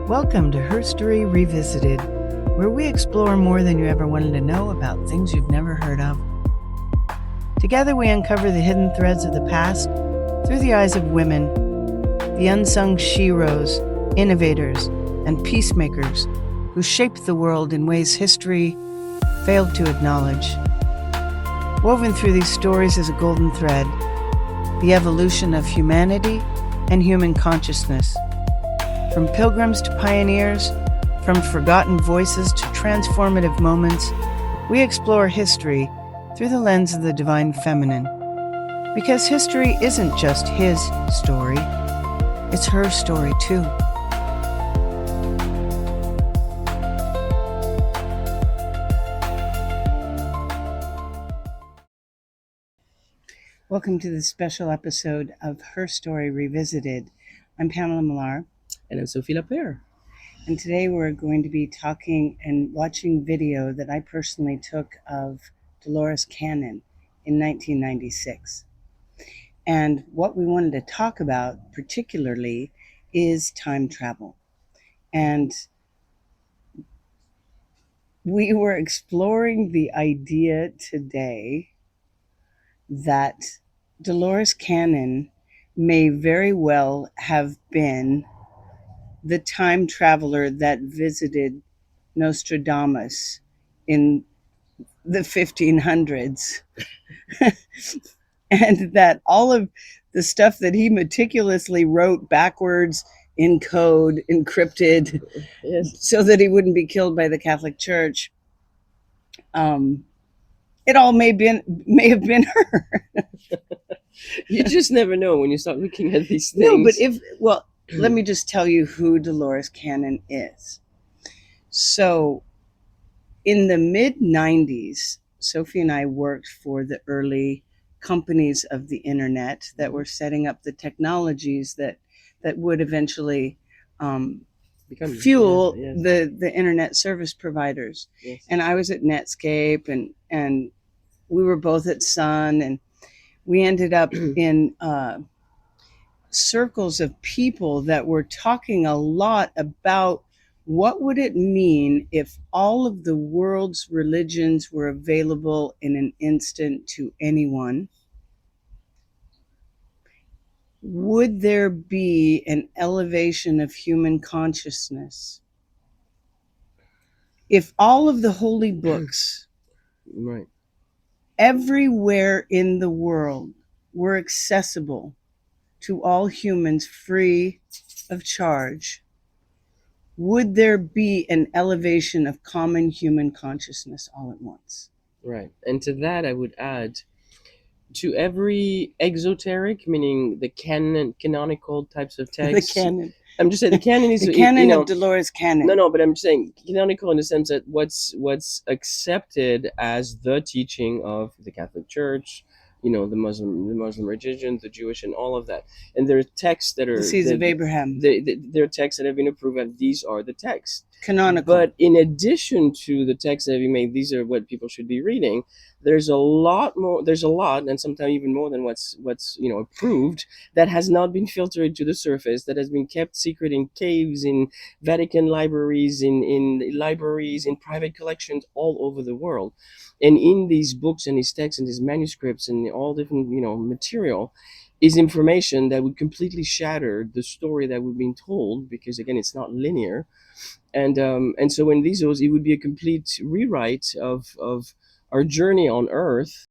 Welcome to Her Story Revisited, where we explore more than you ever wanted to know about things you've never heard of. Together we uncover the hidden threads of the past through the eyes of women, the unsung sheroes, innovators, and peacemakers who shaped the world in ways history failed to acknowledge. Woven through these stories is a golden thread, the evolution of humanity and human consciousness. From pilgrims to pioneers, from forgotten voices to transformative moments, we explore history through the lens of the divine feminine. Because history isn't just his story, it's her story too. Welcome to this special episode of Her Story Revisited. I'm Pamela Millar. And I'm Sophie Lapierre. And today we're going to be talking and watching video that I personally took of Dolores Cannon in 1996. And what we wanted to talk about particularly is time travel. And we were exploring the idea today that Dolores Cannon may very well have been the time traveler that visited Nostradamus in the 1500s. And that all of the stuff that he meticulously wrote backwards in code, encrypted, Yes. so that he wouldn't be killed by the Catholic Church, it all may have been her. You just never know when you start looking at these things. No, but let me just tell you who Dolores Cannon is. So in the mid-90s, Sophie and I worked for the early companies of the internet that were setting up the technologies that would eventually fuel the internet service providers. Yes. And I was at Netscape, and we were both at Sun, and we ended up in circles of people that were talking a lot about what would it mean if all of the world's religions were available in an instant to anyone. Would there be an elevation of human consciousness if all of the holy books Right. everywhere in the world were accessible to all humans free of charge? Would there be an elevation of common human consciousness all at once? Right. And to that, I would add, to every exoteric, meaning the canonical types of texts. The canon. I'm just saying the canon is the canon of Dolores Cannon. No, but I'm just saying canonical in the sense that what's accepted as the teaching of the Catholic Church, the Muslim religion, the Jewish, and all of that. And there are texts that are the seeds of Abraham. There are texts that have been approved, and these are the texts. Canonical. But in addition to the texts that have been made, these are what people should be reading. There's a lot more. There's a lot, and sometimes even more than what's approved, that has not been filtered to the surface, that has been kept secret in caves, in Vatican libraries, in libraries, in private collections all over the world. And in these books and these texts and these manuscripts and all different material is information that would completely shatter the story that we've been told, because again, it's not linear. And so in these, it would be a complete rewrite of our journey on Earth.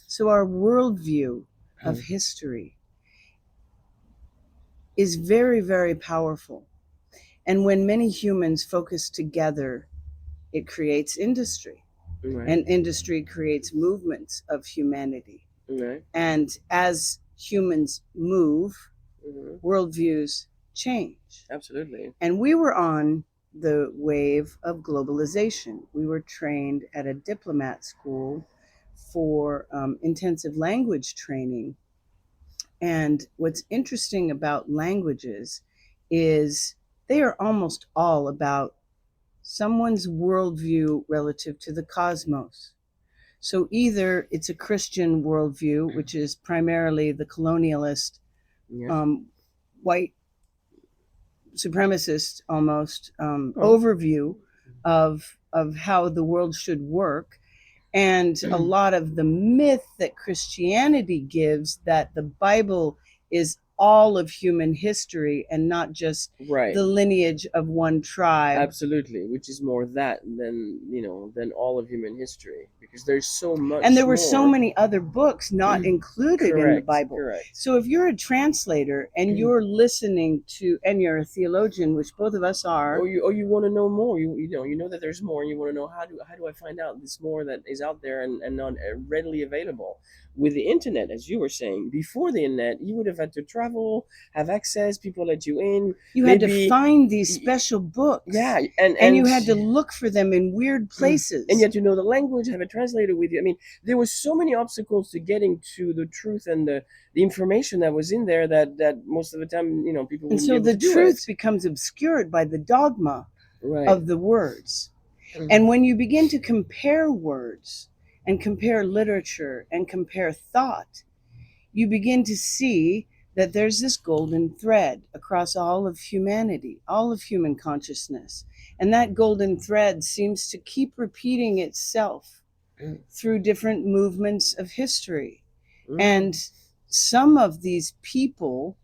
So our worldview of history is very, very powerful. And when many humans focus together, it creates industry. Right. And industry creates movements of humanity. Right. And as humans move, worldviews change. Absolutely. And we were on the wave of globalization. We were trained at a diplomat school for intensive language training. And what's interesting about languages is they are almost all about someone's worldview relative to the cosmos. So either it's a Christian worldview, which is primarily the colonialist, white supremacist almost overview of how the world should work, and a lot of the myth that Christianity gives, that the Bible is all of human history and not just Right. the lineage of one tribe. Absolutely, which is more that than all of human history, because there's so much. And there were more. so many other books not included in the Bible. Correct. So if you're a translator and you're listening to, and you're a theologian, which both of us are, or you want to know more, you know that there's more, and you want to know how do I find out this more that is out there and not readily available. With the internet, as you were saying, before the internet, you would have had to travel, have access, people let you in. You had to find these special books. Yeah, and you had to look for them in weird places. And you had to know the language, have a translator with you. I mean, there were so many obstacles to getting to the truth and the information that was in there that most of the time, people wouldn't be able to do it. And so the truth becomes obscured by the dogma of the words. And when you begin to compare words and compare literature and compare thought, you begin to see that there's this golden thread across all of humanity, all of human consciousness. And that golden thread seems to keep repeating itself through different movements of history. And some of these people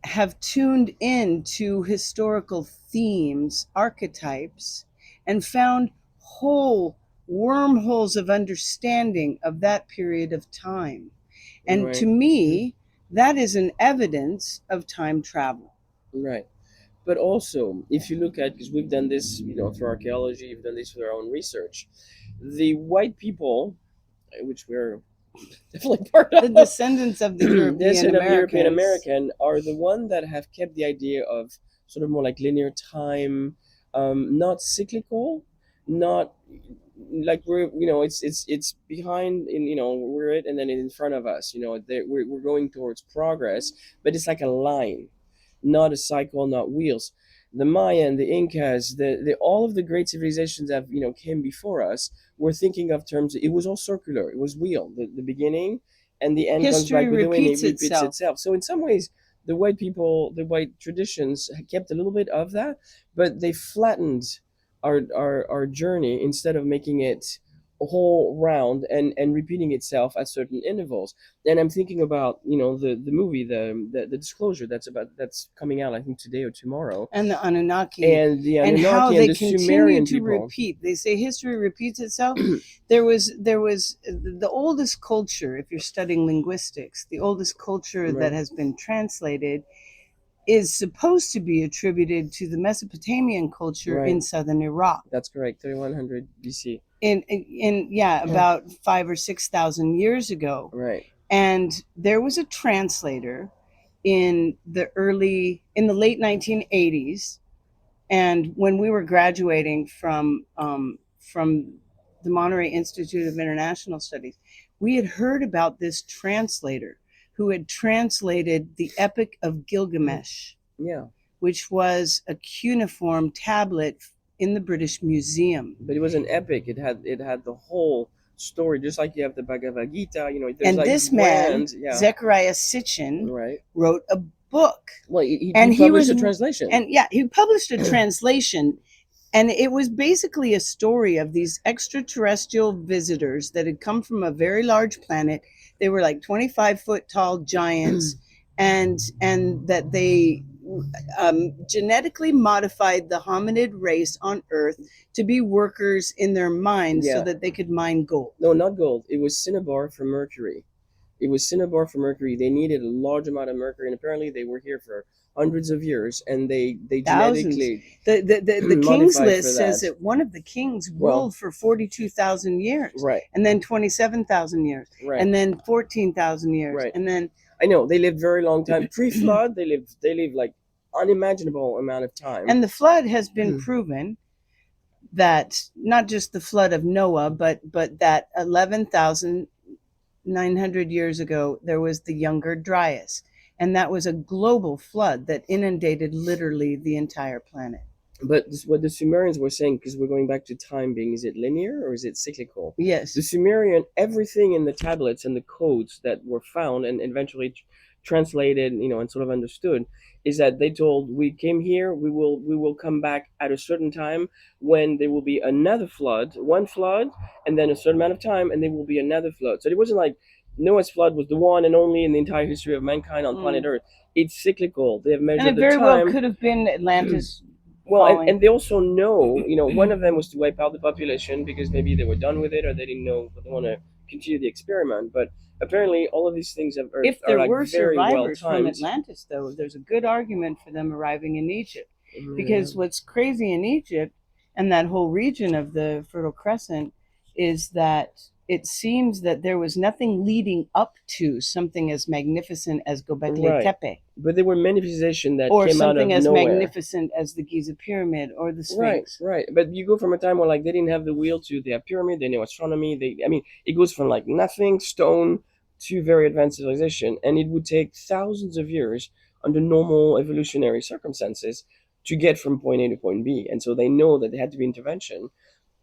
have tuned into historical themes, archetypes, and found whole wormholes of understanding of that period of time. And to me, that is an evidence of time travel. Right. But also, if you look at, because we've done this, through archaeology, we've done this with our own research, the white people, which we're definitely part of, the descendants of the European American, are the one that have kept the idea of sort of more like linear time, not cyclical, not like we're it's behind we're it, and then in front of us, we're going towards progress, but it's like a line, not a cycle, not wheels. The Mayan, the Incas, the all of the great civilizations that came before us were thinking of terms. It was all circular. It was wheel. The beginning and the end history comes back with repeats it repeats itself. So in some ways, the white people, the white traditions kept a little bit of that, but they flattened our journey instead of making it a whole round and repeating itself at certain intervals. And I'm thinking about the movie, the Disclosure, that's coming out, I think, today or tomorrow, and the Anunnaki and how they the continue Sumerian to people. repeat. They say history repeats itself. there was the oldest culture, if you're studying linguistics, the oldest culture that has been translated is supposed to be attributed to the Mesopotamian culture in southern Iraq. That's correct, 3100 BC. About 5,000 or 6,000 years ago. Right. And there was a translator in the late 1980s, and when we were graduating from the Monterey Institute of International Studies, we had heard about this translator who had translated the Epic of Gilgamesh, which was a cuneiform tablet in the British Museum. But it was an epic. It had the whole story, just like you have the Bhagavad Gita. And like this man, Zechariah Sitchin, wrote a book. Well, he published a translation. And he published a translation. And it was basically a story of these extraterrestrial visitors that had come from a very large planet. They were like 25-foot tall giants, and that they genetically modified the hominid race on Earth to be workers in their mines so that they could mine gold. No, not gold. It was cinnabar for mercury. They needed a large amount of mercury, and apparently they were here for hundreds of years, and they genetically the King's List says that one of the kings ruled for 42,000 years, right, and then 27,000 years, right, and then 14,000 years, right, and then I know they lived very long time. Pre-flood, they lived like unimaginable amount of time. And the flood has been proven that not just the flood of Noah, but that 11,900 years ago there was the Younger Dryas. And that was a global flood that inundated literally the entire planet. But what the Sumerians were saying, because we're going back to time being, is it linear or is it cyclical? Yes. The Sumerian, everything in the tablets and the codes that were found and eventually translated, and sort of understood, is that they told, we came here, we will come back at a certain time when there will be another flood, one flood, and then a certain amount of time, and there will be another flood. So it wasn't like Noah's flood was the one and only in the entire history of mankind on planet Earth. It's cyclical. They have measured And it the very well time. could have been Atlantis. Well, falling. and they also know, one of them was to wipe out the population because maybe they were done with it or they didn't know, but they want to continue the experiment. But apparently, all of these things If there like were very well survivors from timed. Atlantis, though, there's a good argument for them arriving in Egypt. Because what's crazy in Egypt and that whole region of the Fertile Crescent is that it seems that there was nothing leading up to something as magnificent as Göbekli Right. Tepe, But there were manifestations that or came out of something as nowhere. magnificent as the Giza Pyramid or the Sphinx. Right. But you go from a time where like they didn't have the wheel to they have pyramid, they know astronomy. It goes from like nothing, stone, to very advanced civilization, and it would take thousands of years under normal evolutionary circumstances to get from point A to point B. And so they know that there had to be intervention,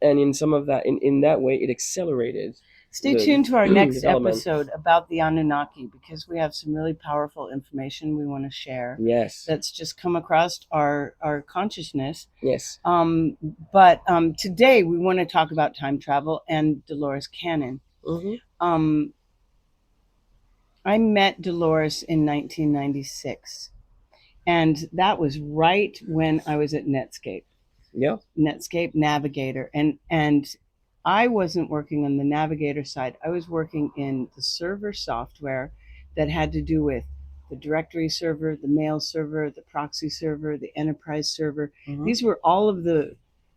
and in some of that, in that way, it accelerated. Stay tuned to our next development. episode about the Anunnaki, because we have some really powerful information we want to share. Yes. That's just come across our consciousness. Yes. But today we want to talk about time travel and Dolores Cannon. Mm-hmm. I met Dolores in 1996, and that was right when I was at Netscape. Yeah. Netscape Navigator, and I wasn't working on the Navigator side. I was working in the server software that had to do with the directory server, the mail server, the proxy server, the enterprise server. Mm-hmm. These were all of the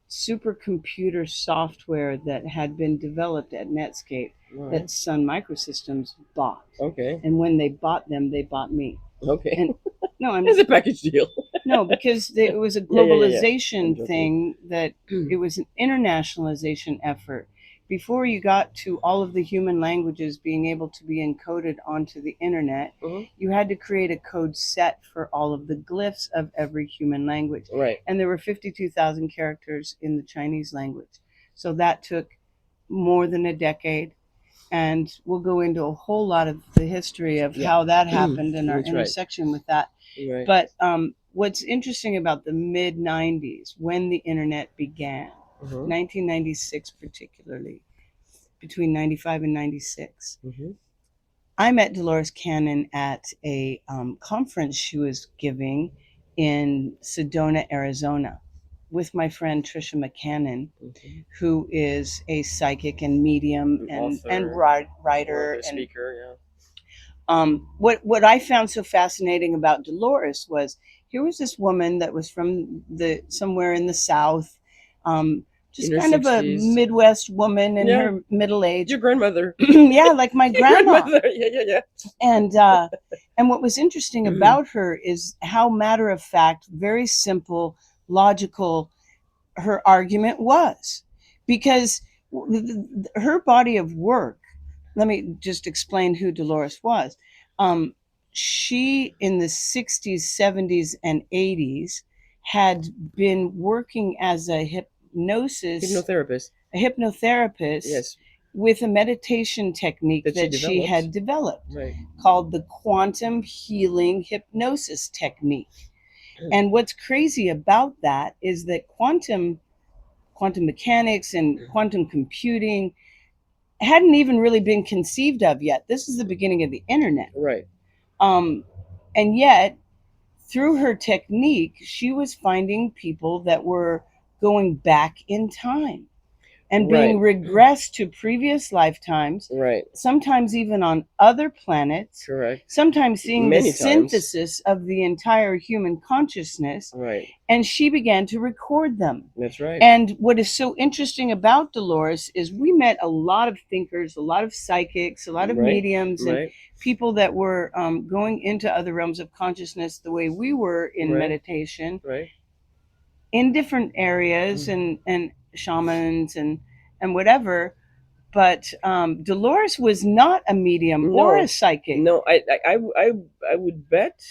supercomputer software that had been developed at Netscape that Sun Microsystems bought. Okay. And when they bought them, they bought me. Okay. And no, it's a package deal. No, because it was a globalization thing, that it was an internationalization effort. Before you got to all of the human languages being able to be encoded onto the internet, you had to create a code set for all of the glyphs of every human language. Right. And there were 52,000 characters in the Chinese language. So that took more than a decade. And we'll go into a whole lot of the history of how that happened and our intersection with that. Right. But what's interesting about the mid-90s, when the internet began, 1996 particularly, between 95 and 96, I met Dolores Cannon at a conference she was giving in Sedona, Arizona, with my friend Trisha McCannon, who is a psychic and medium and writer and speaker. What I found so fascinating about Dolores was, here was this woman that was from somewhere in the South, just kind 60s. Of a Midwest woman in her middle age. Your grandmother. Yeah, like my grandma. Yeah. And what was interesting about her is how matter of fact, very simple, logical her argument was, because her body of work. Let me just explain who Dolores was. She, in the 60s, 70s, and 80s, had been working as a hypnotherapist. Yes. With a meditation technique that she had developed, called the Quantum Healing Hypnosis Technique. And what's crazy about that is that quantum mechanics and quantum computing hadn't even really been conceived of yet. This is the beginning of the internet. Right. And yet, through her technique, she was finding people that were going back in time and being regressed to previous lifetimes. Right. Sometimes even on other planets. Correct. Sometimes seeing the synthesis of the entire human consciousness. Right. And she began to record them. That's right. And what is so interesting about Dolores is we met a lot of thinkers, a lot of psychics, a lot of mediums, and people that were going into other realms of consciousness the way we were in meditation, in different areas, and shamans and whatever. But Dolores was not a medium or a psychic. No, I would bet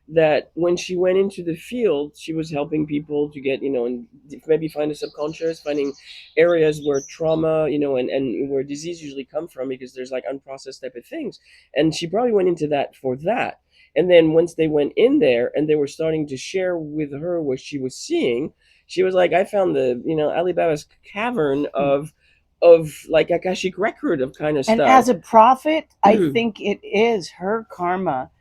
that when she went into the field, she was helping people to get, and maybe find the subconscious, finding areas where trauma, and where disease usually come from, because there's like unprocessed type of things. And she probably went into that for that. And then once they went in there and they were starting to share with her what she was seeing, she was like, I found the, Alibaba's cavern of like Akashic record of kind of And stuff. as a prophet, I think it is her karma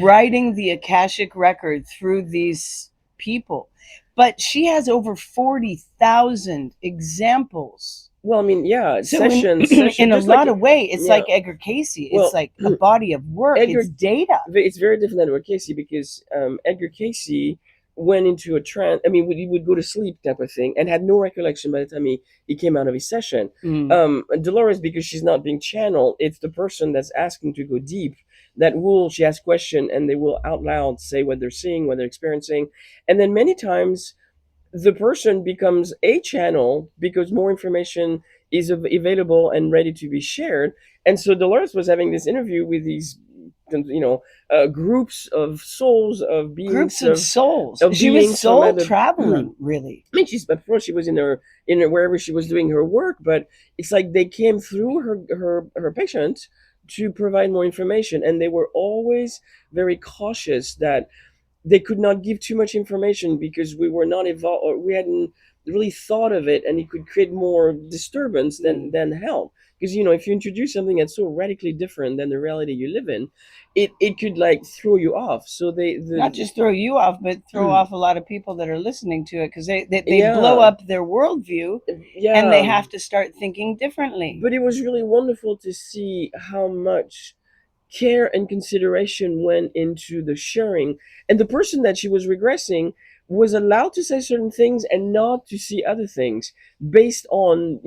writing the Akashic record through these people. But she has over 40,000 examples. Well, I mean, yeah, So sessions, in a just like lot of ways, it's yeah. like Edgar Casey. Well, It's like a body of work. It's data. It's very different than Edgar Casey, because Edgar Casey went into a trance. I mean, he would go to sleep type of thing and had no recollection by the time he came out of his session. Dolores, because she's not being channeled, it's the person that's asking to go deep that she ask question, and they will out loud say what they're seeing, what they're experiencing. And then many times the person becomes a channel because more information is available and ready to be shared. And so Dolores was having this interview with these, groups of souls, of beings, Groups of souls. of She beings was soul from traveling, really. I mean, before she was in wherever she was doing her work, but it's like they came through her patient to provide more information, and they were always very cautious that they could not give too much information because we were not evolved, or we hadn't really thought of it, and it could create more disturbance than help. Because if you introduce something that's so radically different than the reality you live in, it could like throw you off. So not just throw you off, but throw off a lot of people that are listening to it, because they blow up their worldview, and they have to start thinking differently. But it was really wonderful to see how much care and consideration went into the sharing, and the person that she was regressing was allowed to say certain things and not to see other things based on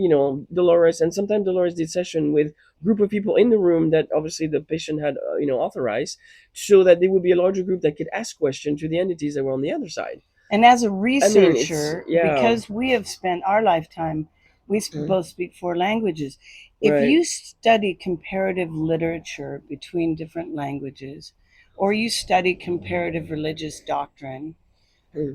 Dolores. And sometimes Dolores did session with group of people in the room that obviously the patient had authorized, so that there would be a larger group that could ask questions to the entities that were on the other side. And as a researcher, because we have spent our lifetime, we both speak 4 languages. If you study comparative literature between different languages, or you study comparative religious doctrine,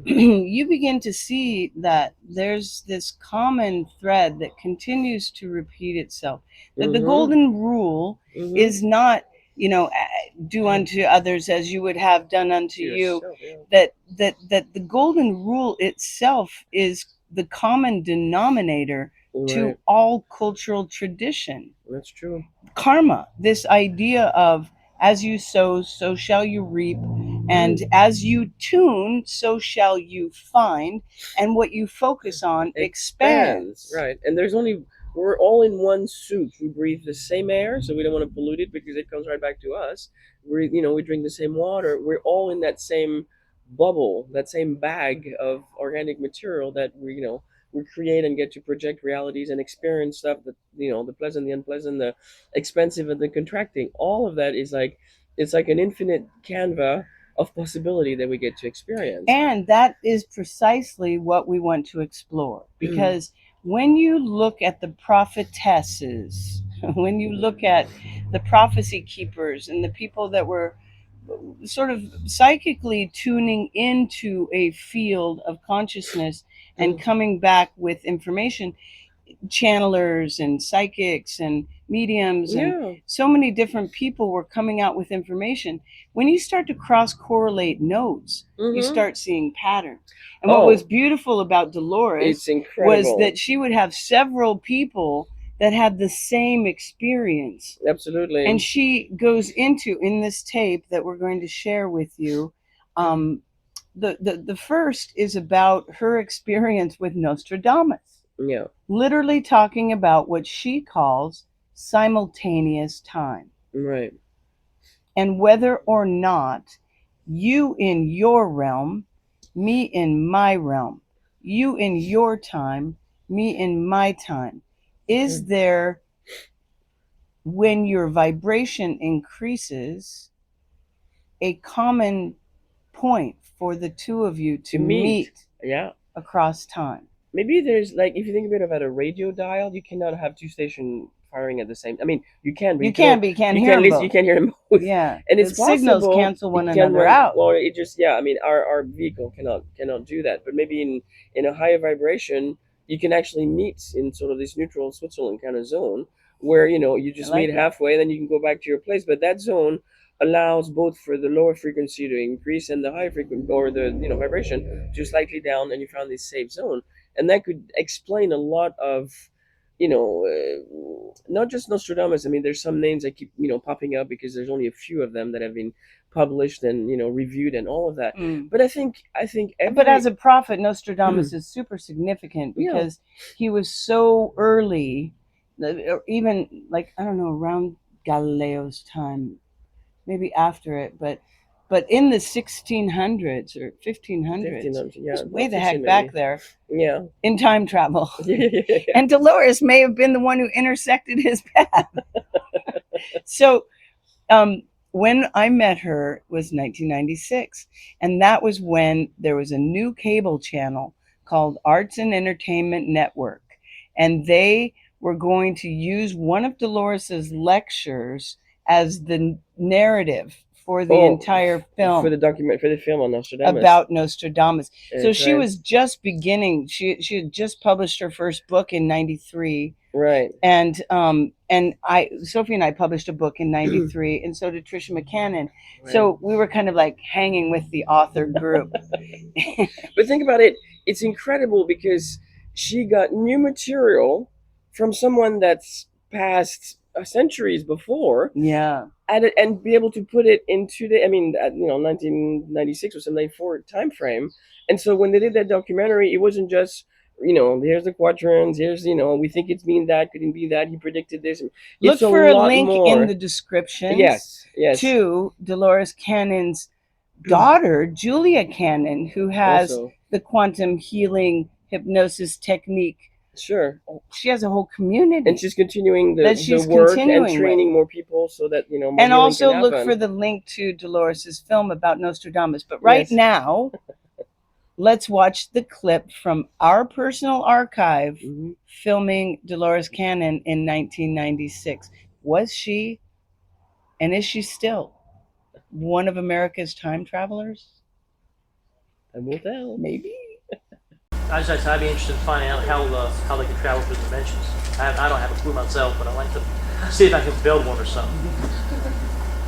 you begin to see that there's this common thread that continues to repeat itself. That the golden rule is not, do unto others as you would have done unto you. That the golden rule itself is the common denominator to all cultural tradition. That's true. Karma, this idea of as you sow, so shall you reap, and as you tune, so shall you find, and what you focus on expands. Right. And we're all in one suit. We breathe the same air, so we don't want to pollute it because it comes right back to us. We drink the same water. We're all in that same bubble, that same bag of organic material that we create and get to project realities and experience stuff that the pleasant, the unpleasant, the expensive and the contracting. All of that is like, it's like an infinite canva of possibility that we get to experience. And that is precisely what we want to explore, because when you look at the prophetesses, when you look at the prophecy keepers and the people that were sort of psychically tuning into a field of consciousness and coming back with information, channelers and psychics and mediums and so many different people were coming out with information. When you start to cross correlate notes, you start seeing patterns. And what was beautiful about Dolores was that she would have several people that had the same experience. Absolutely. And she goes into, in this tape that we're going to share with you, the first is about her experience with Nostradamus. Yeah. Literally talking about what she calls simultaneous time. Right. And whether or not you in your realm, me in my realm, you in your time, me in my time, is there, when your vibration increases, a common point for the two of you to meet across time? Maybe there's, like, if you think about it, a radio dial, you cannot have 2 stations firing at the same. I mean, you can, but you can, but you can't hear them both. You can't hear them both. Yeah, And it's the signals possible cancel one it can another run. out. Well, it just I mean, our vehicle cannot do that. But maybe in a higher vibration, you can actually meet in sort of this neutral Switzerland kind of zone where you just meet halfway, and then you can go back to your place. But that zone allows both for the lower frequency to increase and the high frequency or the vibration to slightly down, and you found this safe zone, and that could explain a lot of not just Nostradamus. I mean, there's some names that keep popping up because there's only a few of them that have been published and reviewed and all of that. But I think but as a prophet, Nostradamus is super significant because he was so early, even like I don't know, around Galileo's time, maybe after it, but in the 1600s or 1500s, way the heck back there, in time travel. And Dolores may have been the one who intersected his path. So when I met her was 1996, and that was when there was a new cable channel called Arts and Entertainment Network, and they were going to use one of Dolores's lectures as the narrative for the entire film, for the film on Nostradamus, about Nostradamus. So she was just beginning. She had just published her first book in '93, right? And Sophie and I published a book in '93, and so did Trisha McCannon. Right. So we were kind of like hanging with the author group. But think about it; it's incredible because she got new material from someone that's passed centuries before. Yeah. And be able to put it into 1996 or some 94 time frame. And so when they did that documentary, it wasn't just here's the quadrants, here's we think it's mean that, couldn't be that, he predicted this. Look for a link in the description. Yes. To Dolores Cannon's daughter, Julia Cannon, who has also the Quantum Healing Hypnosis Technique. Sure. She has a whole community, and she's continuing the work and training more people so that more and also look for the link to Dolores's film about Nostradamus. But right now, let's watch the clip from our personal archive filming Dolores Cannon in 1996. Was she, and is she still, one of America's time travelers? And we'll tell. Maybe. I'd be interested in finding out how they can travel through dimensions. I don't have a clue myself, but I'd like to see if I can build one or something.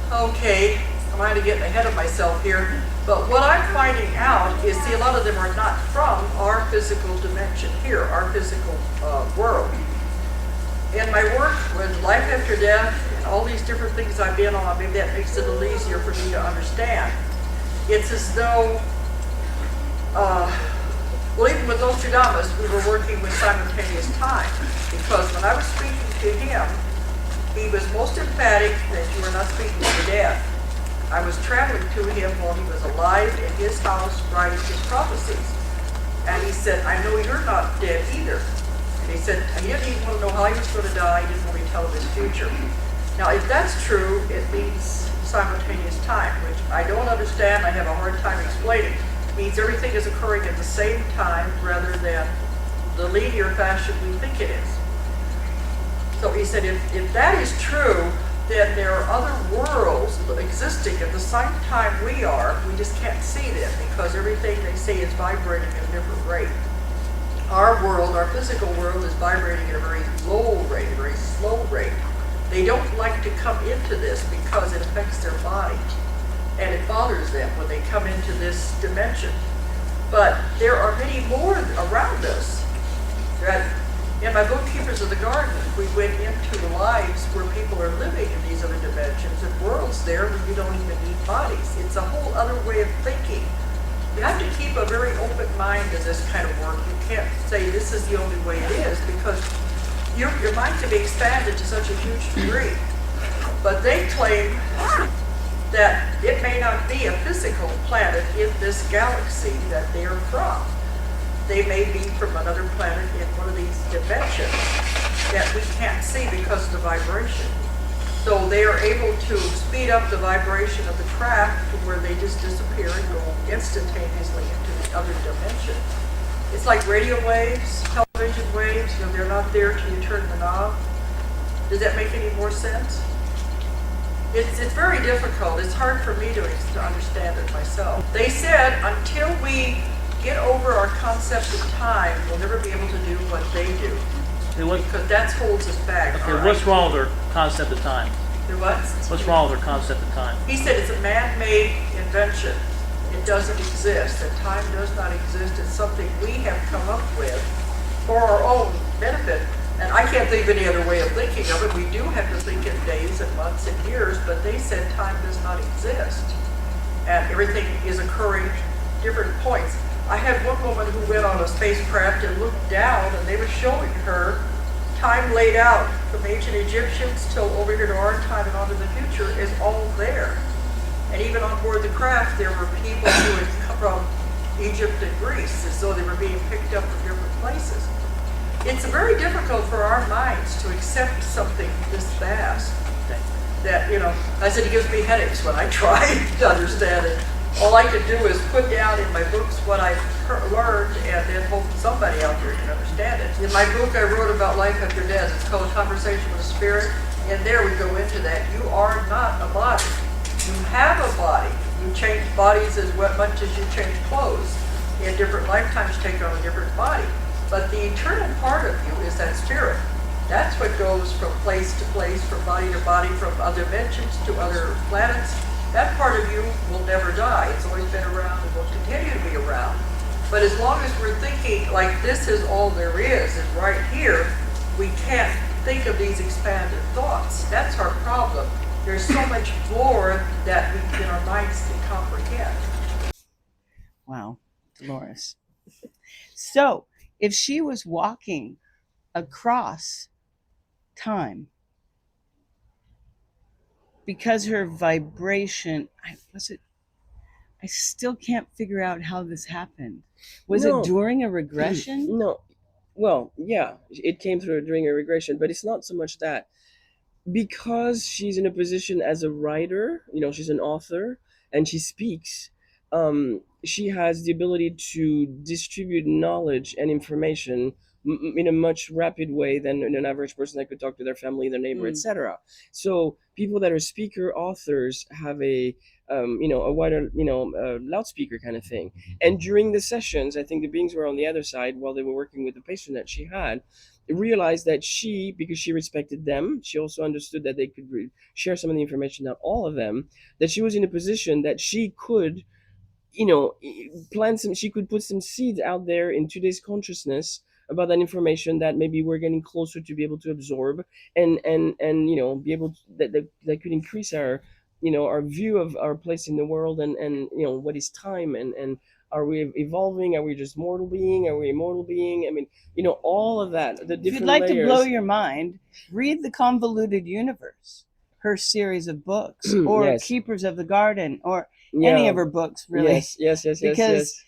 Okay, I'm kind of getting ahead of myself here, but what I'm finding out is, see, a lot of them are not from our physical dimension here, our physical world. In my work with life after death and all these different things I've been on, maybe that makes it a little easier for me to understand. It's as though well, even with Nostradamus, we were working with simultaneous time, because when I was speaking to him, he was most emphatic that you were not speaking to the dead. I was traveling to him while he was alive in his house writing his prophecies. And he said, I know you're not dead either. And he said, he didn't even want to know how he was going to die, he didn't want me to tell him his future. Now, if that's true, it means simultaneous time, which I don't understand, I have a hard time explaining. Means everything is occurring at the same time rather than the linear fashion we think it is. So he said, if that is true, then there are other worlds existing at the same time we are. We just can't see them because everything they say is vibrating at a different rate. Our world, our physical world, is vibrating at a very low rate, a very slow rate. They don't like to come into this because it affects their body. And it bothers them when they come into this dimension. But there are many more around us. In my book, Keepers of the Garden, we went into lives where people are living in these other dimensions and worlds there where you don't even need bodies. It's a whole other way of thinking. You have to keep a very open mind in this kind of work. You can't say this is the only way it is, because your mind can be expanded to such a huge degree. But they claim that it may not be a physical planet in this galaxy that they are from. They may be from another planet in one of these dimensions that we can't see because of the vibration. So they are able to speed up the vibration of the craft to where they just disappear and go instantaneously into the other dimension. It's like radio waves, television waves, they're not there till you turn the knob. Does that make any more sense? It's very difficult. It's hard for me to understand it myself. They said until we get over our concept of time, we'll never be able to do what they do. Because that holds us back. Okay, what's wrong with their concept of time? The what? What's wrong with their concept of time? He said it's a man-made invention. It doesn't exist. That time does not exist. It's something we have come up with for our own benefit. And I can't think of any other way of thinking of it. We do have to think in days and months and years, but they said time does not exist. And everything is occurring different points. I had one woman who went on a spacecraft and looked down, and they were showing her time laid out from ancient Egyptians till over here to our time and on to the future is all there. And even on board the craft, there were people who had come from Egypt and Greece, as though they were being picked up from different places. It's very difficult for our minds to accept something this vast. That, you know, I said it gives me headaches when I try to understand it. All I can do is put down in my books what I've learned and then hope somebody out there can understand it. In my book I wrote about life after death. It's called Conversation with the Spirit. And there we go into that. You are not a body. You have a body. You change bodies as much as you change clothes. In different lifetimes take on a different body. But the eternal part of you is that spirit. That's what goes from place to place, from body to body, from other dimensions to other planets. That part of you will never die. It's always been around and will continue to be around. But as long as we're thinking like this is all there is right here, we can't think of these expanded thoughts. That's our problem. There's so much more that in our minds can comprehend. Wow, Dolores. So, if she was walking across time, because her vibration, I still can't figure out how this happened. Was it during a regression? No. Well, yeah, it came through during a regression, but it's not so much that. Because she's in a position as a writer, you know, she's an author and she speaks, she has the ability to distribute knowledge and information in a much rapid way than an average person that could talk to their family, their neighbor, etc. So people that are speaker authors have a wider, loudspeaker kind of thing. And during the sessions, I think the beings were on the other side while they were working with the patient that she had, realized that because she respected them, she also understood that they could share some of the information, not all of them, that she was in a position that she could, she could put some seeds out there in today's consciousness about that information that maybe we're getting closer to be able to absorb and be able to, that could increase our our view of our place in the world and what is time and are we evolving? Are we just mortal being? Are we immortal being? I mean, all of that. The different If you'd like layers. to blow your mind, read The Convoluted Universe, her series of books, or Yes. Keepers of the Garden, or any of her books, really. Yes. Because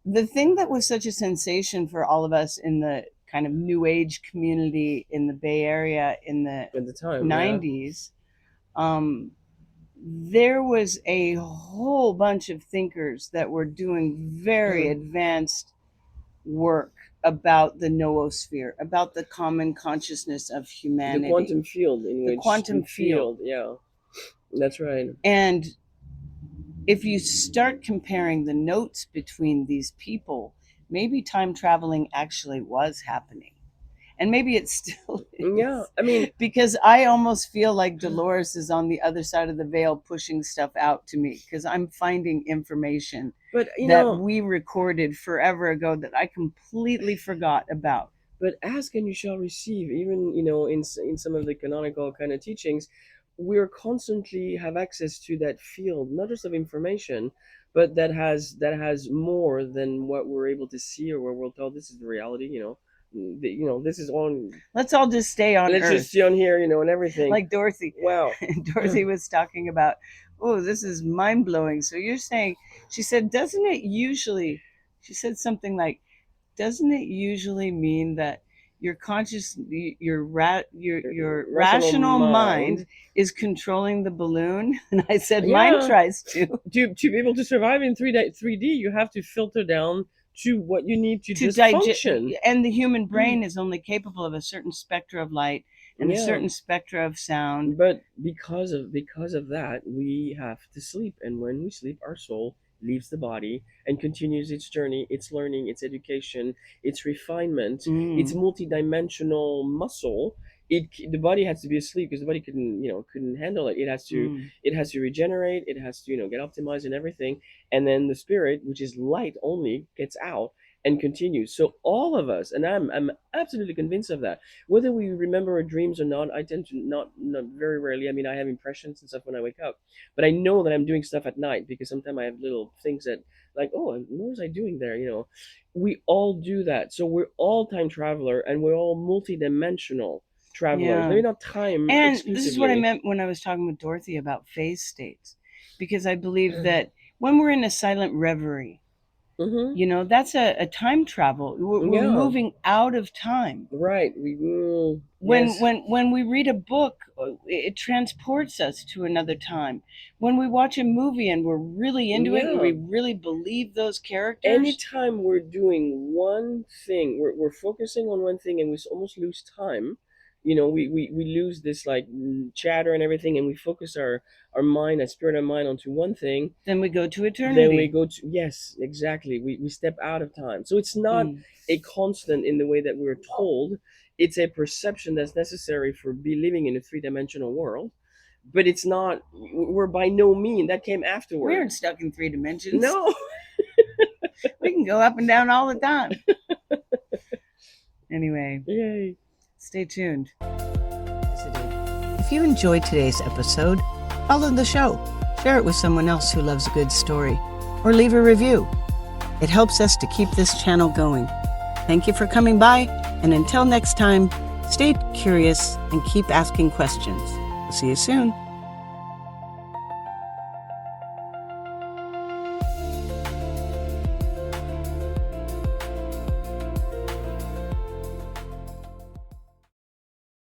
the thing that was such a sensation for all of us in the kind of New Age community in the Bay Area in the At the time, 90s, there was a whole bunch of thinkers that were doing very advanced work about the noosphere, about the common consciousness of humanity. The quantum field. The quantum field. Yeah, that's right. And if you start comparing the notes between these people, maybe time traveling actually was happening. And maybe it still is. Yeah, I mean, because I almost feel like Dolores is on the other side of the veil pushing stuff out to me, because I'm finding information that we recorded forever ago that I completely forgot about. But ask and you shall receive. Even in some of the canonical kind of teachings, we're constantly have access to that field, not just of information, but that has more than what we're able to see or where we're told this is the reality. This is on. Let's all just stay on Let's Earth. just stay on here, and everything. Like Dorothy. Wow. Dorothy was talking about, oh, this is mind blowing. So you're saying, she said, doesn't it usually mean that your conscious, your rational mind is controlling the balloon? And I said, mine tries to. To be able to survive in 3D, you have to filter down to what you need to just digest, function. and the human brain is only capable of a certain spectra of light, and a Yeah. certain spectra of sound. But because of that, we have to sleep, and when we sleep, our soul leaves the body and continues its journey, its learning, its education, its refinement, its multidimensional muscle. The body has to be asleep because the body couldn't handle it. It has to regenerate. It has to get optimized and everything, and then the spirit, which is light only, gets out and continues. So all of us, and I'm absolutely convinced of that. Whether we remember our dreams or not, I tend to not very rarely. I mean, I have impressions and stuff when I wake up, but I know that I'm doing stuff at night because sometimes I have little things that, like, oh, what was I doing there? We all do that. So we're all time traveler, and we're all multidimensional travelers. Yeah. Maybe not time And exclusively. this is what I meant when I was talking with Dorothy about phase states, because I believe that when we're in a silent reverie, that's a time travel. We're moving out of time. Right. When we read a book, it transports us to another time. When we watch a movie and we're really into it and we really believe those characters. Anytime we're doing one thing, we're focusing on one thing, and we almost lose time. We lose this like chatter and everything, and we focus our mind, our spirit and mind onto one thing. Then we go to eternity. Then we go to, yes, exactly. We step out of time. So it's not a constant in the way that we're told. It's a perception that's necessary for living in a three-dimensional world. But it's not, we're by no means, that came afterward. We aren't stuck in 3 dimensions. No. We can go up and down all the time. Anyway. Yay. Stay tuned. If you enjoyed today's episode, follow the show, share it with someone else who loves a good story, or leave a review. It helps us to keep this channel going. Thank you for coming by, and until next time, stay curious and keep asking questions. We'll see you soon.